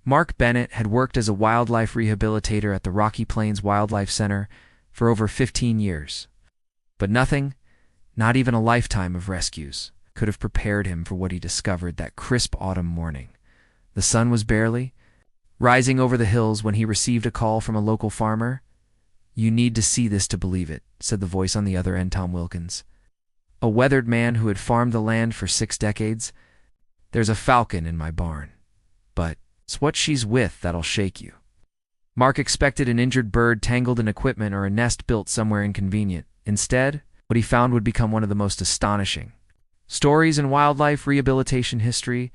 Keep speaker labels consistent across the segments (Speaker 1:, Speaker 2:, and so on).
Speaker 1: Mark Bennett had worked as a wildlife rehabilitator at the Rocky Plains Wildlife Center for over 15 years. But nothing, not even a lifetime of rescues, could have prepared him for what he discovered that crisp autumn morning. The sun was barely rising over the hills when he received a call from a local farmer. "You need to see this to believe it," said the voice on the other end, Tom Wilkins, a weathered man who had farmed the land for 6 decades. "There's a falcon in my barn, but it's what she's with that'll shake you." Mark expected an injured bird tangled in equipment or a nest built somewhere inconvenient. Instead, what he found would become one of the most astonishing stories in wildlife rehabilitation history.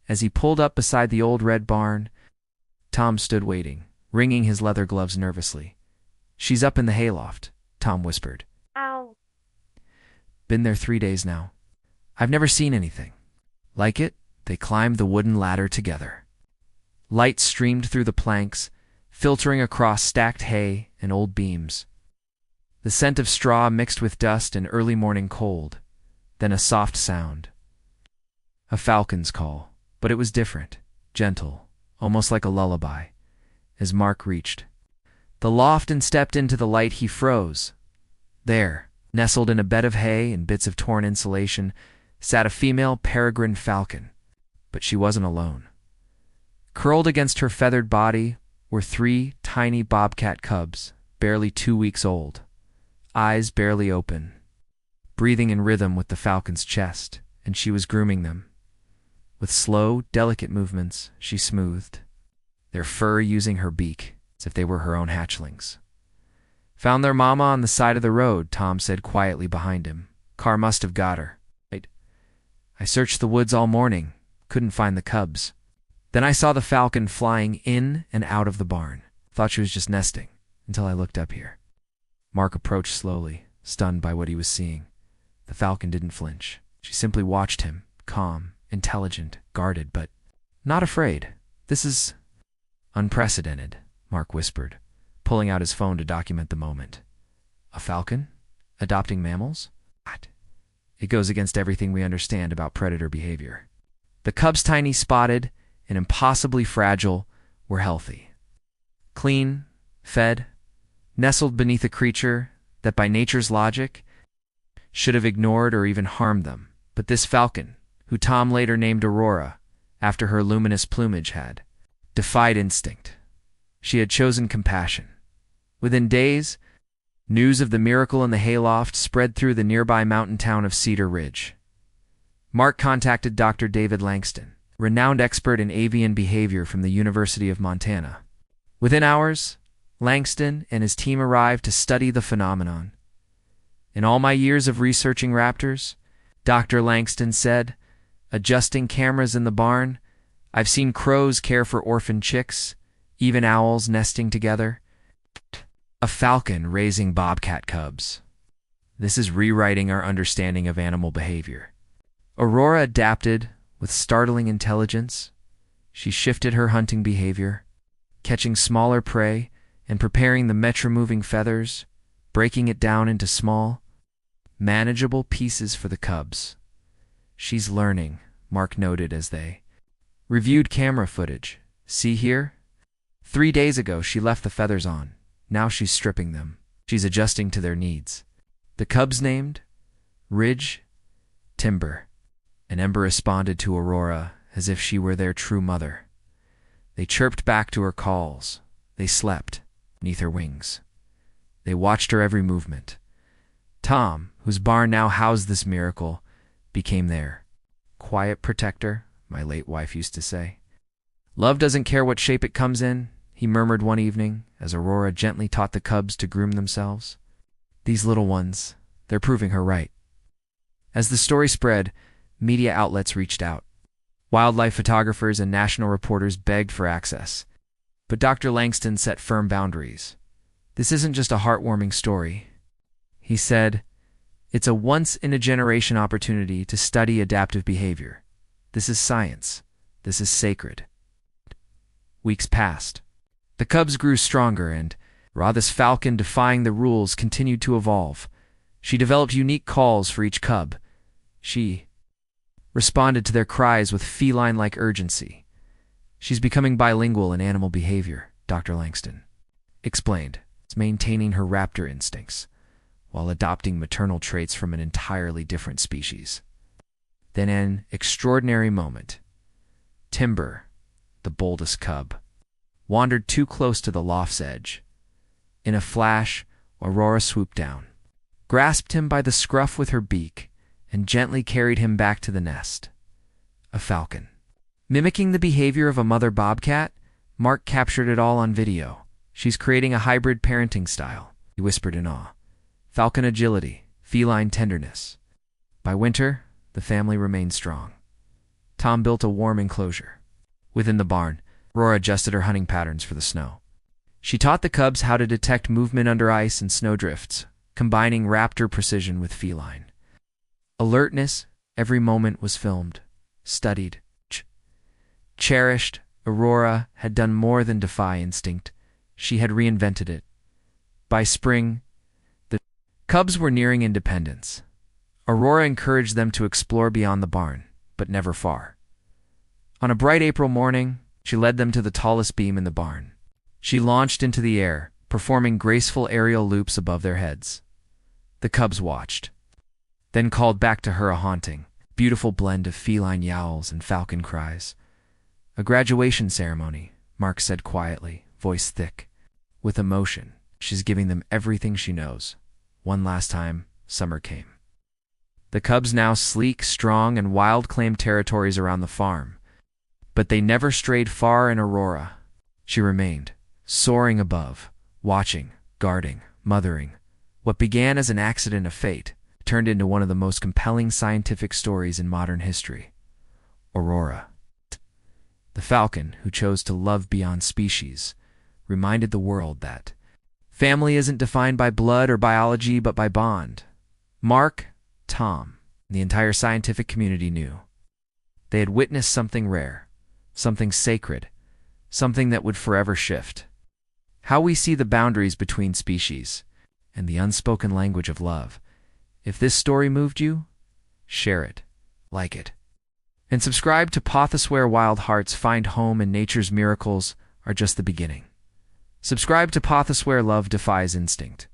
Speaker 1: As he pulled up beside the old red barn, Tom stood waiting, wringing his leather gloves nervously. "She's up in the hayloft," Tom whispered.
Speaker 2: Ow.
Speaker 1: "Been there 3 days now. I've never seen anything like it." They climbed the wooden ladder together. Light streamed through the planks, filtering across stacked hay and old beams. The scent of straw mixed with dust and early morning cold, then a soft sound. A falcon's call, but it was different, gentle, almost like a lullaby. As Mark reached the loft and stepped into the light, he froze. There, nestled in a bed of hay and bits of torn insulation, sat a female peregrine falcon. But she wasn't alone. Curled against her feathered body were 3 tiny bobcat cubs, barely 2 weeks old, eyes barely open, breathing in rhythm with the falcon's chest, and she was grooming them. With slow, delicate movements, she smoothed their fur using her beak, as if they were her own hatchlings. "Found their mama on the side of the road," Tom said quietly behind him. "Car must have got her. I searched the woods all morning, couldn't find the cubs. Then I saw the falcon flying in and out of the barn. Thought she was just nesting, until I looked up here." Mark approached slowly, stunned by what he was seeing. The falcon didn't flinch. She simply watched him, calm, intelligent, guarded, but not afraid. "This is unprecedented," Mark whispered, pulling out his phone to document the moment. "A falcon? Adopting mammals? What? It goes against everything we understand about predator behavior." The cubs, tiny, spotted, and impossibly fragile, were healthy. Clean, fed, nestled beneath a creature that by nature's logic should have ignored or even harmed them. But this falcon, who Tom later named Aurora, after her luminous plumage, had defied instinct. She had chosen compassion. Within days, news of the miracle in the hayloft spread through the nearby mountain town of Cedar Ridge. Mark contacted Dr. David Langston, renowned expert in avian behavior from the University of Montana. Within hours, Langston and his team arrived to study the phenomenon. "In all my years of researching raptors," Dr. Langston said, adjusting cameras in the barn, "I've seen crows care for orphaned chicks, even owls nesting together. A falcon raising bobcat cubs. This is rewriting our understanding of animal behavior." Aurora adapted with startling intelligence. She shifted her hunting behavior, catching smaller prey and preparing the metro-moving feathers, breaking it down into small, manageable pieces for the cubs. "She's learning," Mark noted as they reviewed camera footage. "See here? 3 days ago she left the feathers on. Now she's stripping them. She's adjusting to their needs." The cubs named Ridge, Timber, and Ember responded to Aurora as if she were their true mother. They chirped back to her calls. They slept beneath her wings. They watched her every movement. Tom, whose barn now housed this miracle, became their quiet protector, my late wife used to say. "Love doesn't care what shape it comes in," he murmured one evening as Aurora gently taught the cubs to groom themselves. "These little ones, they're proving her right." As the story spread, media outlets reached out. Wildlife photographers and national reporters begged for access. But Dr. Langston set firm boundaries. "This isn't just a heartwarming story," he said. "It's a once-in-a-generation opportunity to study adaptive behavior. This is science. This is sacred." Weeks passed. The cubs grew stronger, and this falcon defying the rules continued to evolve. She developed unique calls for each cub. She responded to their cries with feline-like urgency. She's becoming bilingual in animal behavior, Dr. Langston explained, maintaining her raptor instincts while adopting maternal traits from an entirely different species. Then an extraordinary moment. Timber, the boldest cub, wandered too close to the loft's edge. In a flash, Aurora swooped down, grasped him by the scruff with her beak, and gently carried him back to the nest. A falcon. Mimicking the behavior of a mother bobcat, Mark captured it all on video. She's creating a hybrid parenting style, he whispered in awe. Falcon agility, feline tenderness. By winter, the family remained strong. Tom built a warm enclosure. Within the barn, Aurora adjusted her hunting patterns for the snow. She taught the cubs how to detect movement under ice and snowdrifts, combining raptor precision with feline alertness. Every moment was filmed, studied, cherished. Aurora had done more than defy instinct. She had reinvented it. By spring, the cubs were nearing independence. Aurora encouraged them to explore beyond the barn, but never far. On a bright April morning, she led them to the tallest beam in the barn. She launched into the air, performing graceful aerial loops above their heads. The cubs watched, then called back to her a haunting, beautiful blend of feline yowls and falcon cries. A graduation ceremony, Mark said quietly, voice thick with emotion. She's giving them everything she knows. One last time, summer came. The cubs, now sleek, strong, and wild, claimed territories around the farm. But they never strayed far in Aurora. She remained, soaring above, watching, guarding, mothering. What began as an accident of fate turned into one of the most compelling scientific stories in modern history. Aurora, the falcon who chose to love beyond species, reminded the world that family isn't defined by blood or biology but by bond. Mark, Tom, and the entire scientific community knew. They had witnessed something rare, something sacred, something that would forever shift how we see the boundaries between species and the unspoken language of love. If this story moved you, share it, like it, and subscribe to Pawthos, where wild hearts find home and nature's miracles are just the beginning. Subscribe to Pawthos, where love defies instinct.